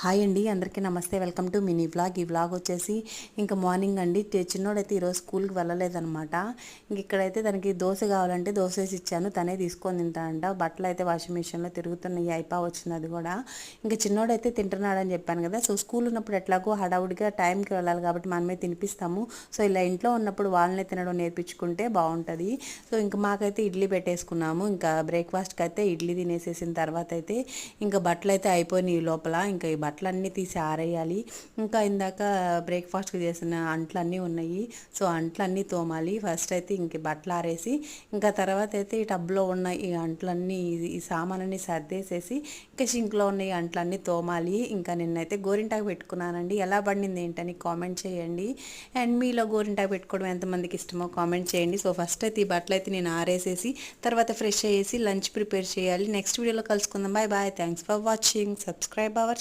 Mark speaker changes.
Speaker 1: Hi అండి, అందరికీ నమస్తే. Welcome to mini vlog. ఈ వ్లాగ్ వచ్చేసి ఇంకా మార్నింగ్ అండి. చిన్నోడైతే ఈరోజు స్కూల్కి వెళ్ళలేదనమాట. ఇంక ఇక్కడైతే తనకి దోశ కావాలంటే దోశ వేసి ఇచ్చాను, తనే తీసుకొని తింటాడంట. బట్టలు అయితే వాషింగ్ మిషన్లో తిరుగుతున్నాయి, అయిపో వచ్చింది అది కూడా. ఇంకా చిన్నోడైతే తింటున్నాడని చెప్పాను కదా. సో స్కూల్ ఉన్నప్పుడు ఎట్లాగో హడావుడిగా టైంకి వెళ్ళాలి కాబట్టి మనమే తినిపిస్తాము. సో ఇలా ఇంట్లో ఉన్నప్పుడు వాళ్ళనే తినడం నేర్పించుకుంటే బాగుంటుంది. సో ఇంకా మాకైతే ఇడ్లీ పెట్టేసుకున్నాము. ఇంకా బ్రేక్ఫాస్ట్కి అయితే ఇడ్లీ తినేసేసిన తర్వాత అయితే ఇంకా బట్టలు అయితే అయిపోయినాయి లోపల. ఇంకా ఈ బట్టలన్నీ తీసి ఆరేయాలి. ఇంకా ఇందాక బ్రేక్ఫాస్ట్కి చేసిన అంట్లన్నీ ఉన్నాయి. సో అంట్లన్నీ తోమాలి. ఫస్ట్ అయితే ఇంక బట్టలు ఆరేసి ఇంకా తర్వాత అయితే ఈ టబ్లో ఉన్న ఈ అంట్లన్నీ ఈ సామానన్నీ సర్దేసేసి ఇంకా సింక్లో ఉన్న ఈ అంట్లన్నీ తోమాలి. ఇంకా నిన్నైతే గోరింటాకు పెట్టుకున్నానండి. ఎలా పడింది ఏంటని కామెంట్ చేయండి. అండ్ మీలో గోరింటాకు పెట్టుకోవడం ఎంతమందికి ఇష్టమో కామెంట్ చేయండి. సో ఫస్ట్ అయితే ఈ బట్టలు అయితే నేను ఆరేసేసి తర్వాత ఫ్రెష్ అయ్యేసి లంచ్ ప్రిపేర్ చేయాలి. నెక్స్ట్ వీడియోలో కలుసుకుందాం. Bye bye. Thanks for watching. Subscribe hour